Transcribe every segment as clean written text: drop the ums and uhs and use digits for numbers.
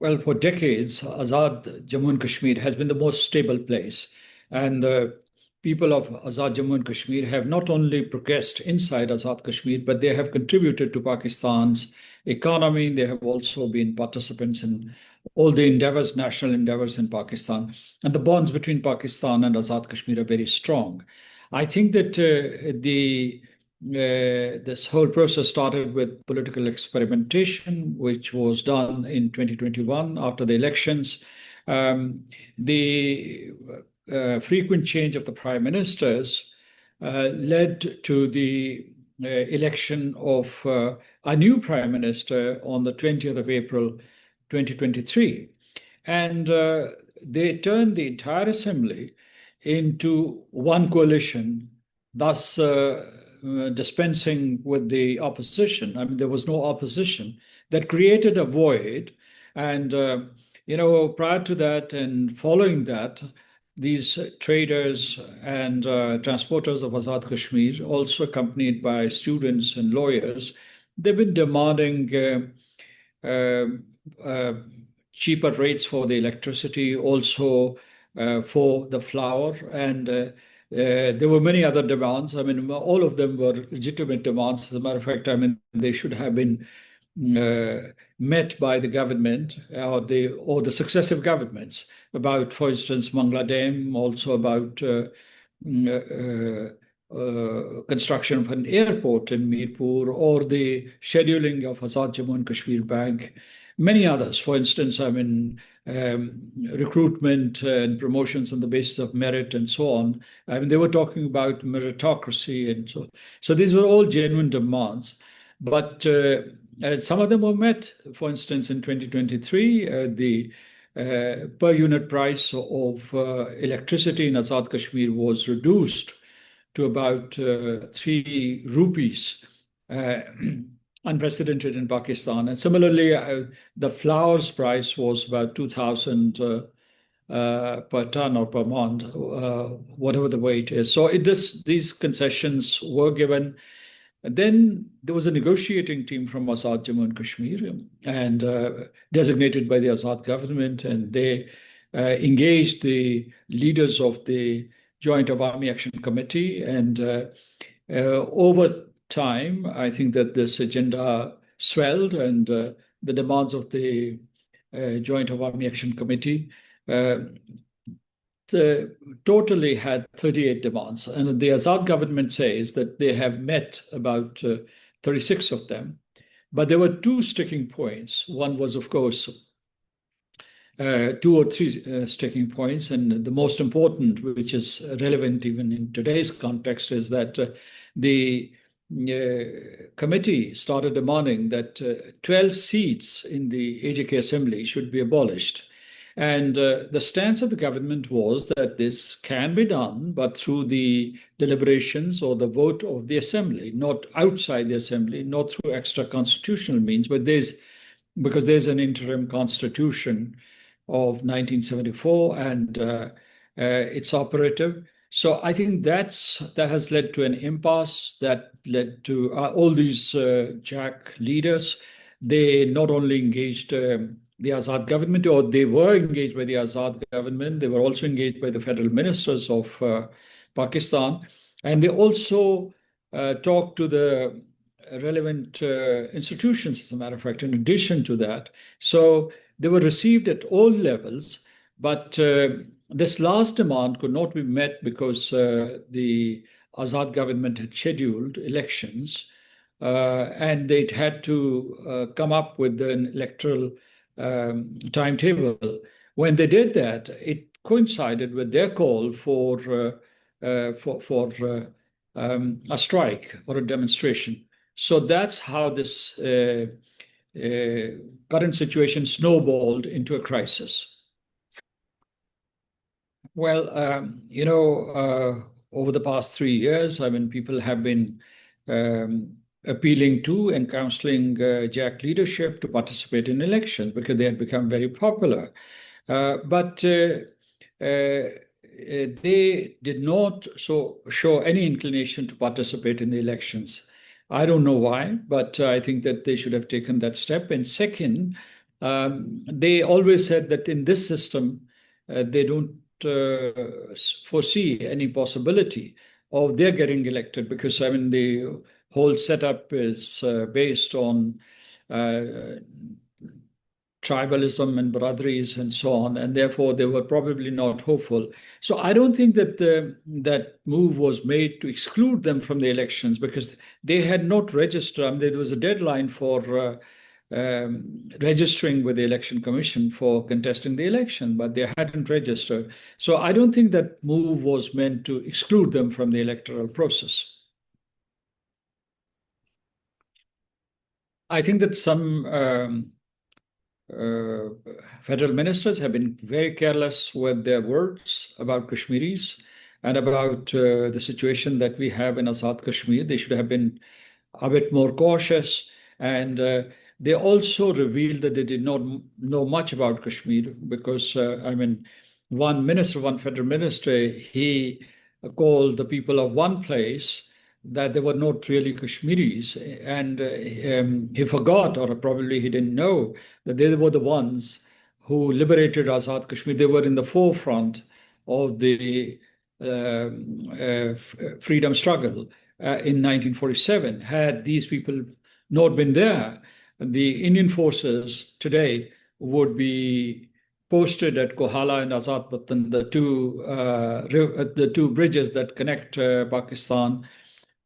Well, for decades, Azad Jammu and Kashmir has been the most stable place. And the people of Azad Jammu and Kashmir have not only progressed inside Azad Kashmir, but they have contributed to Pakistan's economy. They have also been participants in all the endeavors, national endeavors in Pakistan. And the bonds between Pakistan and Azad Kashmir are very strong. I think that this whole process started with political experimentation, which was done in 2021 after the elections. The frequent change of the prime ministers led to the election of a new prime minister on the 20th of April 2023. And they turned the entire assembly into one coalition, thus dispensing with the opposition. I mean, there was no opposition. That created a void. And, prior to that and following that, these traders and transporters of Azad Kashmir, also accompanied by students and lawyers, they've been demanding cheaper rates for the electricity, also for the flour, and there were many other demands. I mean, all of them were legitimate demands. As a matter of fact, I mean, they should have been met by the government or the successive governments. About, for instance, Bangladesh, also about construction of an airport in Mirpur, or the scheduling of Azad Jammu and Kashmir Bank, many others. For instance, I mean, recruitment and promotions on the basis of merit and so on. I mean, they were talking about meritocracy and so. So these were all genuine demands, but some of them were met. For instance, in 2023, the per unit price of electricity in Azad Kashmir was reduced to about 3 rupees. Unprecedented in Pakistan. And similarly, the flour's price was about 2,000 per ton or per month, whatever the weight is. So these concessions were given. And then there was a negotiating team from Azad Jammu and Kashmir, and designated by the Azad government, and they engaged the leaders of the Joint Awami Action Committee, and over time, I think that this agenda swelled, and the demands of the Joint Awami Action Committee totally had 38 demands. And the Azad government says that they have met about 36 of them. But there were 2 sticking points. One was, of course, 2 or 3 sticking points. And the most important, which is relevant even in today's context, is that the committee started demanding that 12 seats in the AJK Assembly should be abolished. And the stance of the government was that this can be done, but through the deliberations or the vote of the Assembly, not outside the Assembly, not through extra constitutional means, but because there's an interim constitution of 1974 and it's operative. So I think that has led to an impasse that led to all these JAAC leaders. They not only engaged the Azad government, or they were engaged by the Azad government, they were also engaged by the federal ministers of Pakistan. And they also talked to the relevant institutions, as a matter of fact, in addition to that. So they were received at all levels, but this last demand could not be met because the Azad government had scheduled elections and they'd had to come up with an electoral timetable. When they did that, it coincided with their call for a strike or a demonstration. So that's how this current situation snowballed into a crisis. Well, over the past 3 years, I mean, people have been appealing to and counseling JAAC leadership to participate in elections because they had become very popular. But they did not show any inclination to participate in the elections. I don't know why, but I think that they should have taken that step. And second, they always said that in this system, they don't foresee any possibility of their getting elected because, I mean, the whole setup is based on tribalism and brotherries and so on, and therefore they were probably not hopeful. So I don't think that that move was made to exclude them from the elections because they had not registered. I mean, there was a deadline for registering with the Election Commission for contesting the election, but they hadn't registered. So I don't think that move was meant to exclude them from the electoral process. I think that some uh, federal ministers have been very careless with their words about Kashmiris and about the situation that we have in Azad Kashmir. They should have been a bit more cautious. And they also revealed that they did not know much about Kashmir because, I mean, one federal minister, he called the people of one place that they were not really Kashmiris. And he forgot, or probably he didn't know, that they were the ones who liberated Azad Kashmir. They were in the forefront of the freedom struggle in 1947. Had these people not been there, the Indian forces today would be posted at Kohala and Azad Patan, the two bridges that connect Pakistan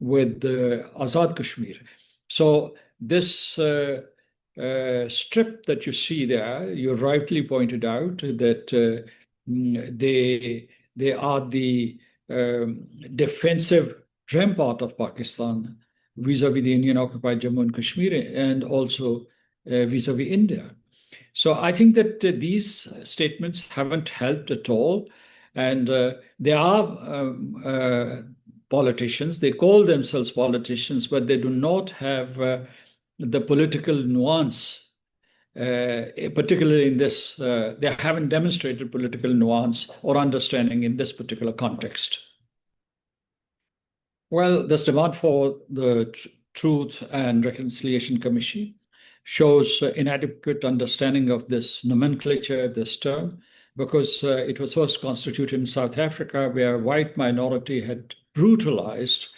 with Azad Kashmir. So this strip that you see there, you rightly pointed out that they are the defensive rampart of Pakistan vis-a-vis the Indian occupied Jammu and Kashmir and also vis-a-vis India. So I think that these statements haven't helped at all. And there are politicians, they call themselves politicians, but they do not have the political nuance, particularly in this, they haven't demonstrated political nuance or understanding in this particular context. Well, this demand for the Truth and Reconciliation Commission shows inadequate understanding of this nomenclature, this term, because it was first constituted in South Africa, where a white minority had brutalized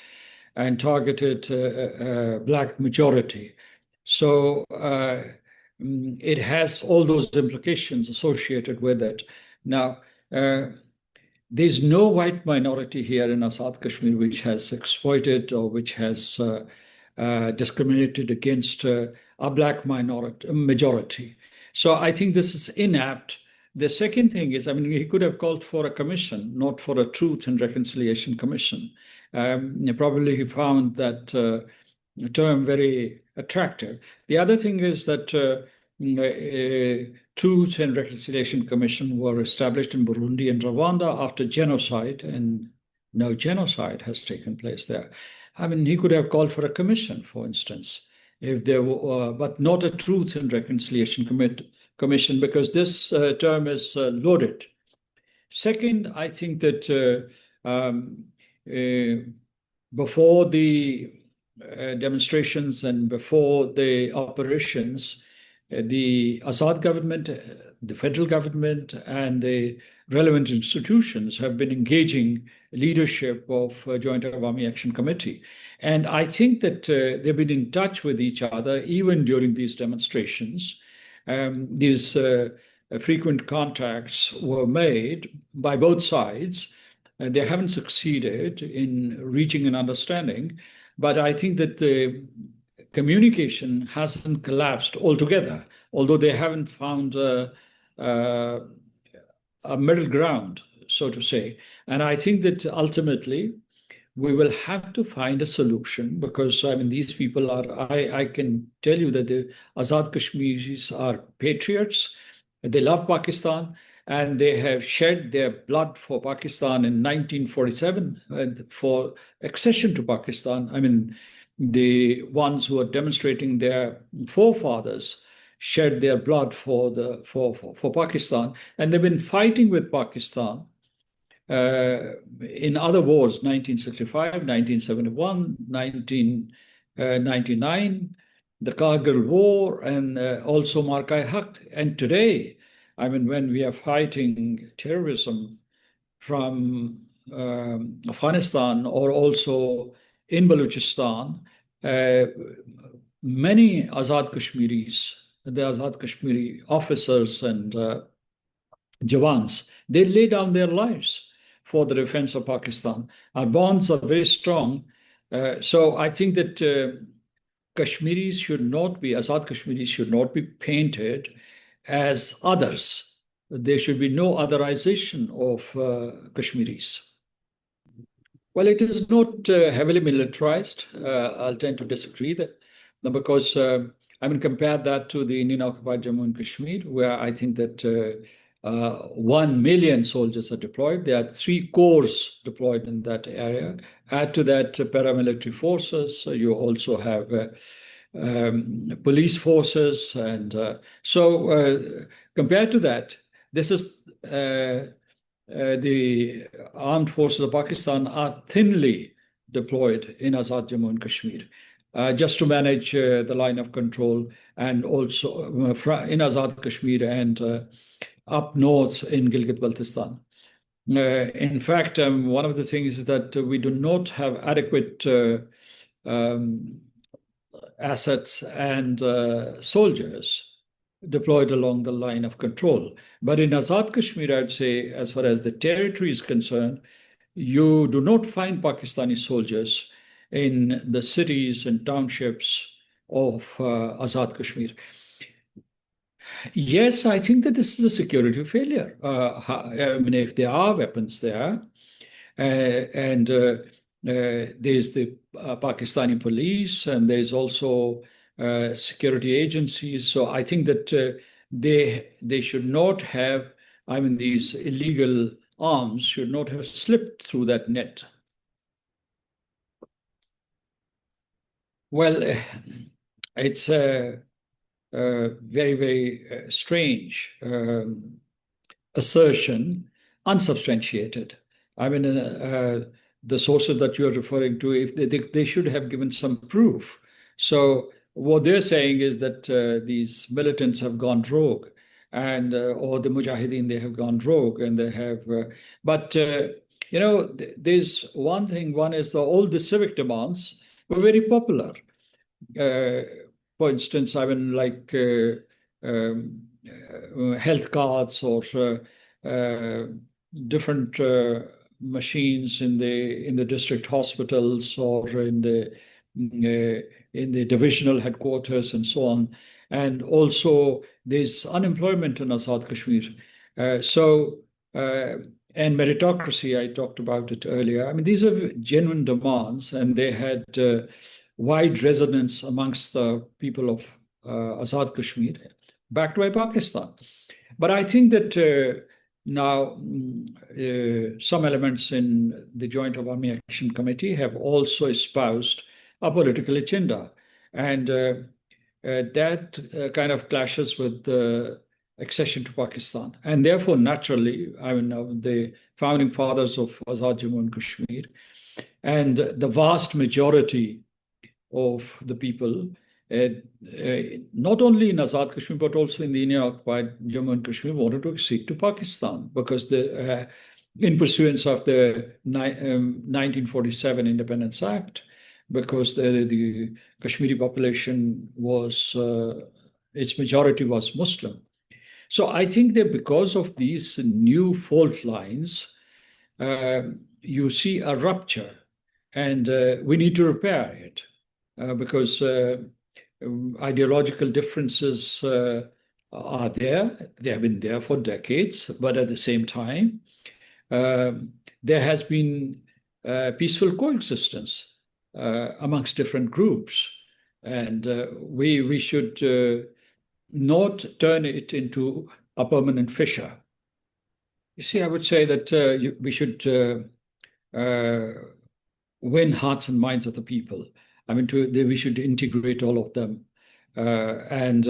and targeted Black majority. So it has all those implications associated with it. Now, there's no white minority here in Azad Kashmir which has exploited or which has discriminated against a Black majority. So I think this is inapt. The second thing is, I mean, he could have called for a commission, not for a Truth and Reconciliation Commission. Probably he found that term very attractive. The other thing is that Truth and Reconciliation Commission were established in Burundi and Rwanda after genocide, and no genocide has taken place there. I mean, he could have called for a commission, for instance, if there were, but not a Truth and Reconciliation Commission, because this term is loaded. Second, I think that before the demonstrations and before the operations, the Azad government, the federal government, and the relevant institutions have been engaging leadership of Joint Awami Action Committee. And I think that they've been in touch with each other even during these demonstrations. These frequent contacts were made by both sides. They haven't succeeded in reaching an understanding, but I think that the communication hasn't collapsed altogether, although they haven't found a middle ground, so to say. And I think that ultimately we will have to find a solution because, I mean, these people are, I can tell you that the Azad Kashmiris are patriots. They love Pakistan and they have shed their blood for Pakistan in 1947 for accession to Pakistan. I mean, the ones who are demonstrating their forefathers shed their blood for Pakistan, and they've been fighting with Pakistan in other wars, 1965, 1971, 1999, the Kargil War, and also Markai-Haq. And today, when we are fighting terrorism from Afghanistan or also in Balochistan, many Azad Kashmiris, the Azad Kashmiri officers and Jawans, they lay down their lives for the defense of Pakistan. Our bonds are very strong. So I think that Azad Kashmiris should not be painted as others. There should be no otherization of Kashmiris. Well, it is not heavily militarized. I'll tend to disagree because compare that to the Indian occupied Jammu and Kashmir, where I think that 1 million soldiers are deployed. There are 3 corps deployed in that area. Add to that paramilitary forces. You also have police forces. And so compared to that, this is the armed forces of Pakistan are thinly deployed in Azad Jammu and Kashmir, just to manage the line of control, and also in Azad Kashmir and up north in Gilgit-Baltistan. In fact, one of the things is that we do not have adequate assets and soldiers deployed along the line of control. But in Azad Kashmir, I'd say, as far as the territory is concerned, you do not find Pakistani soldiers in the cities and townships of Azad Kashmir. Yes, I think that this is a security failure. If there are weapons there, and there's the Pakistani police, and there's also security agencies. So I think that they should not have, these illegal arms should not have slipped through that net. Well, it's a very, very strange assertion, unsubstantiated. The sources that you're referring to, if they should have given some proof. So what they're saying is that these militants have gone rogue, and or the Mujahideen, they have gone rogue, and they have. There's one thing. One is all the civic demands were very popular. For instance, health cards or different machines in the district hospitals or in the divisional headquarters and so on. And also there's unemployment in Azad Kashmir. And meritocracy, I talked about it earlier. These are genuine demands, and they had wide resonance amongst the people of Azad Kashmir, backed by Pakistan. But I think that now some elements in the Joint Awami Action Committee have also espoused a political agenda. And that kind of clashes with the accession to Pakistan. And therefore, naturally, the founding fathers of Azad Jammu and Kashmir and the vast majority of the people, not only in Azad Kashmir, but also in the Indian-occupied Jammu and Kashmir, wanted to accede to Pakistan because in pursuance of the 1947 Independence Act, because the Kashmiri population was, its majority was Muslim. So I think that because of these new fault lines, you see a rupture, and we need to repair it because ideological differences are there. They have been there for decades, but at the same time, there has been peaceful coexistence amongst different groups, and we should not turn it into a permanent fissure. You see, I would say that we should win hearts and minds of the people. We should integrate all of them. And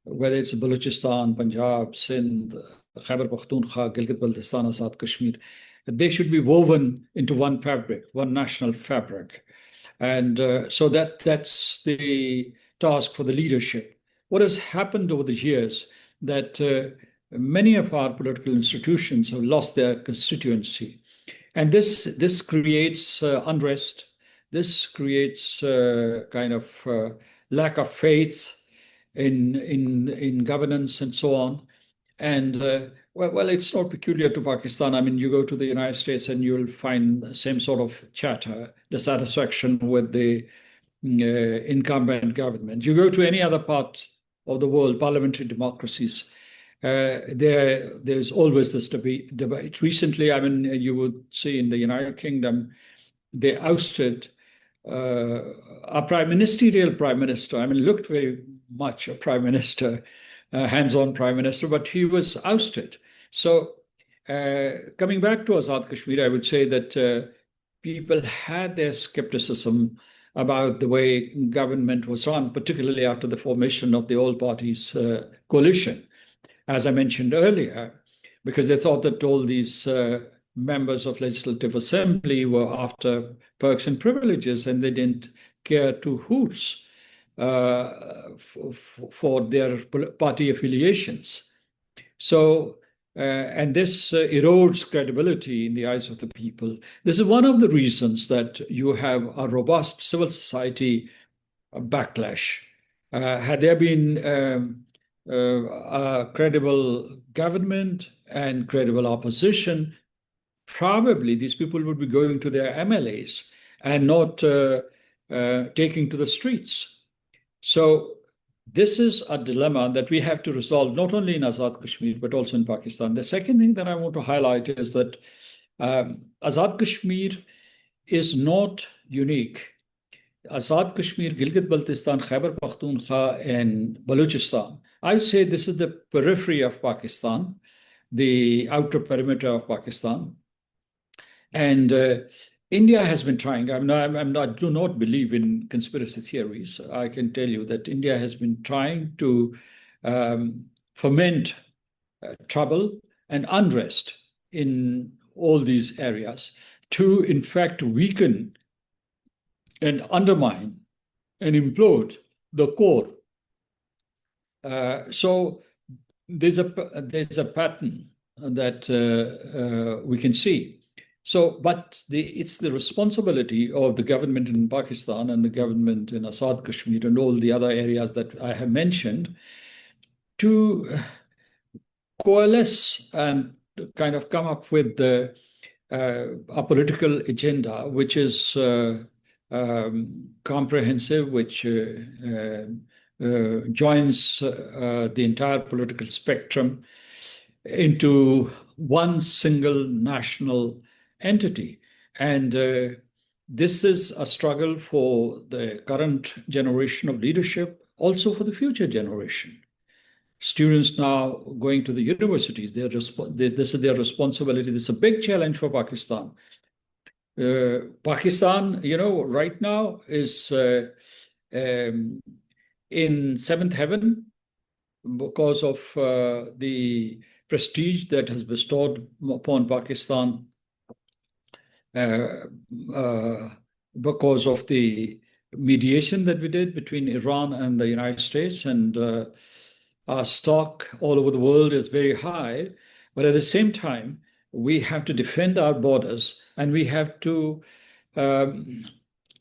whether it's Balochistan, Punjab, Sindh, Khyber Pakhtunkhwa, Gilgit-Baltistan, Azad Kashmir, they should be woven into one fabric, one national fabric. And so that's the task for the leadership. What has happened over the years that many of our political institutions have lost their constituency. And this creates unrest. This creates kind of lack of faith in governance and so on. And well, it's not peculiar to Pakistan. I mean, you go to the United States and you'll find the same sort of chatter, dissatisfaction with the incumbent government. You go to any other part of the world, parliamentary democracies, there's always this debate. Recently, I mean, you would see in the United Kingdom, they ousted a ministerial prime minister. I mean, looked very much a prime minister, hands-on prime minister, but he was ousted. So coming back to Azad Kashmir, I would say that people had their skepticism about the way government was run, particularly after the formation of the all parties coalition, as I mentioned earlier, because they thought that all these members of Legislative Assembly were after perks and privileges, and they didn't care two hoots for their party affiliations. So, and this erodes credibility in the eyes of the people. This is one of the reasons that you have a robust civil society backlash. Had there been a credible government and credible opposition, probably these people would be going to their MLAs and not taking to the streets. So this is a dilemma that we have to resolve, not only in Azad Kashmir, but also in Pakistan. The second thing that I want to highlight is that Azad Kashmir is not unique. Azad Kashmir, Gilgit-Baltistan, Khyber Pakhtunkhwa, and Balochistan, I would say this is the periphery of Pakistan, the outer perimeter of Pakistan. And India has been trying. I do not believe in conspiracy theories. I can tell you that India has been trying to foment trouble and unrest in all these areas to, in fact, weaken and undermine and implode the core. So there's a pattern that we can see. So, but it's the responsibility of the government in Pakistan and the government in Azad Kashmir and all the other areas that I have mentioned to coalesce and kind of come up with a political agenda which is comprehensive, which joins the entire political spectrum into one single national entity. And this is a struggle for the current generation of leadership, also for the future generation. Students now going to the universities, this is their responsibility. This is a big challenge for Pakistan. Pakistan, right now is in seventh heaven because of the prestige that has bestowed upon Pakistan because of the mediation that we did between Iran and the United States, and our stock all over the world is very high. But at the same time, we have to defend our borders, and we have to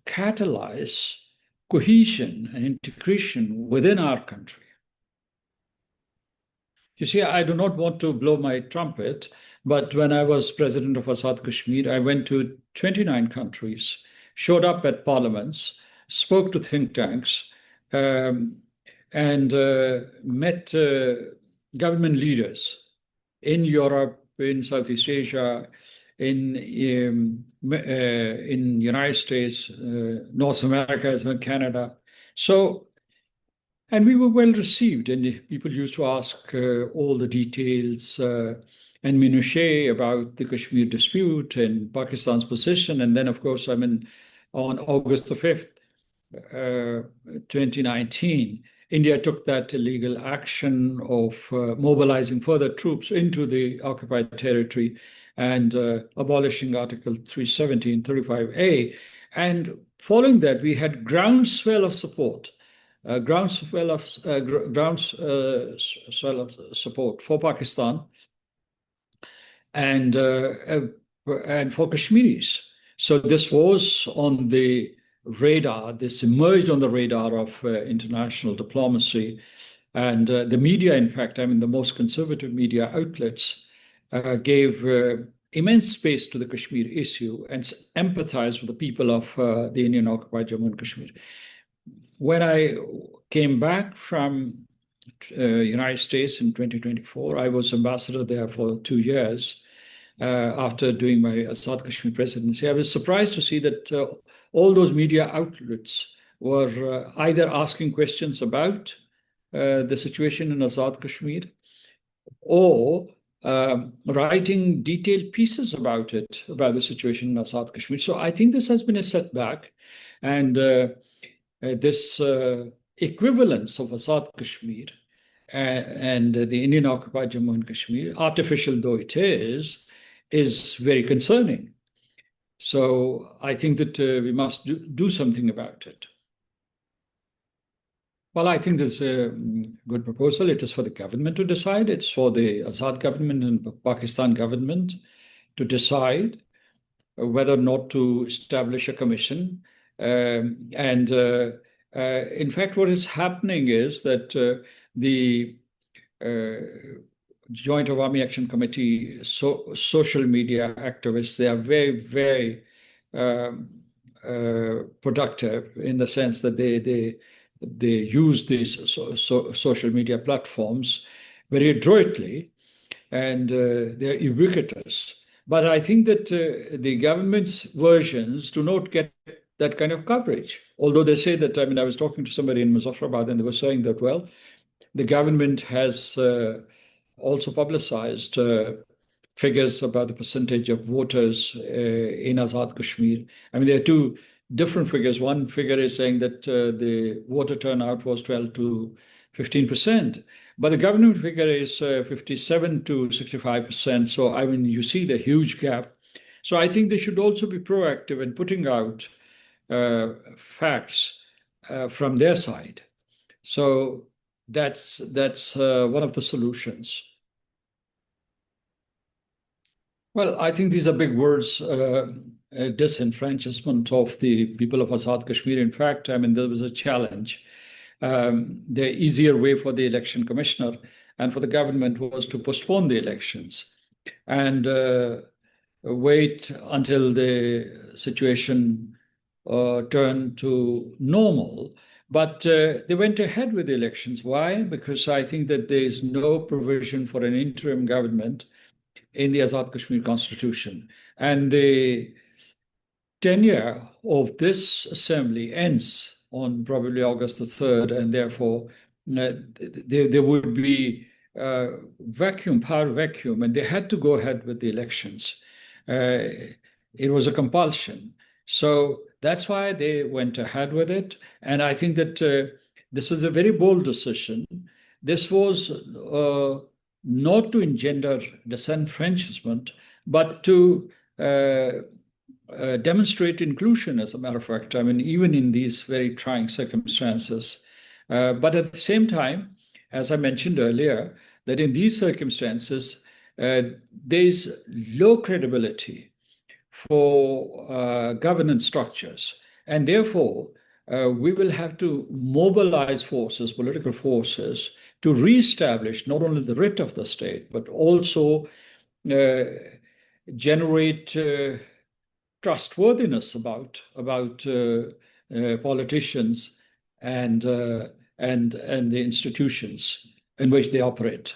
catalyze cohesion and integration within our country. You see, I do not want to blow my trumpet, but when I was president of Azad Kashmir, I went to 29 countries, showed up at parliaments, spoke to think tanks, and met government leaders in Europe, in Southeast Asia, in United States, North America, as well, Canada. So, and we were well received, and people used to ask all the details and minutiae about the Kashmir dispute and Pakistan's position. And then, of course, on August the 5th, 2019, India took that illegal action of mobilizing further troops into the occupied territory and abolishing Article 370 and 35A. And following that, we had groundswell of support groundswell of support for Pakistan and for Kashmiris. So this was on the radar. This emerged on the radar of international diplomacy and the media. In fact, I mean, the most conservative media outlets gave immense space to the Kashmir issue and empathized with the people of the Indian-occupied Jammu and Kashmir. When I came back from United States in 2024, I was ambassador there for 2 years after doing my Azad Kashmir presidency. I was surprised to see that all those media outlets were either asking questions about the situation in Azad Kashmir or writing detailed pieces about it, about the situation in Azad Kashmir. So I think this has been a setback. And this equivalence of Azad Kashmir and the Indian-occupied Jammu and Kashmir, artificial though it is very concerning. So I think that we must do something about it. Well, I think this is a good proposal. It is for the government to decide. It's for the Azad government and Pakistan government to decide whether or not to establish a commission. In fact, what is happening is that the Joint Awami Action Committee, social media activists, they are very, very productive in the sense that they use these social media platforms very adroitly, and they're ubiquitous. But I think that the government's versions do not get that kind of coverage. Although they say that, I mean, I was talking to somebody in Muzaffarabad and they were saying that, well, the government has also publicized figures about the percentage of voters in Azad Kashmir. I mean, there are two different figures. One figure is saying that the voter turnout was 12 to 15%, but the government figure is 57 to 65%. So, I mean, you see the huge gap. So I think they should also be proactive in putting out facts from their side. So that's one of the solutions. Well, I think these are big words, disenfranchisement of the people of Azad Kashmir. In fact, I mean, there was a challenge. The easier way for the election commissioner and for the government was to postpone the elections and wait until the situation turned to normal. But they went ahead with the elections. Why? Because I think that there is no provision for an interim government in the Azad Kashmir constitution. And the tenure of this assembly ends on probably August the 3rd, and therefore there would be power vacuum, and they had to go ahead with the elections. It was a compulsion. So that's why they went ahead with it. And I think that this was a very bold decision. This was not to engender disenfranchisement, but to demonstrate inclusion, as a matter of fact, I mean, even in these very trying circumstances. But at the same time, as I mentioned earlier, that in these circumstances, there's low credibility for governance structures. And therefore, we will have to mobilize forces, political forces, to reestablish not only the writ of the state, but also generate trustworthiness about politicians and the institutions in which they operate.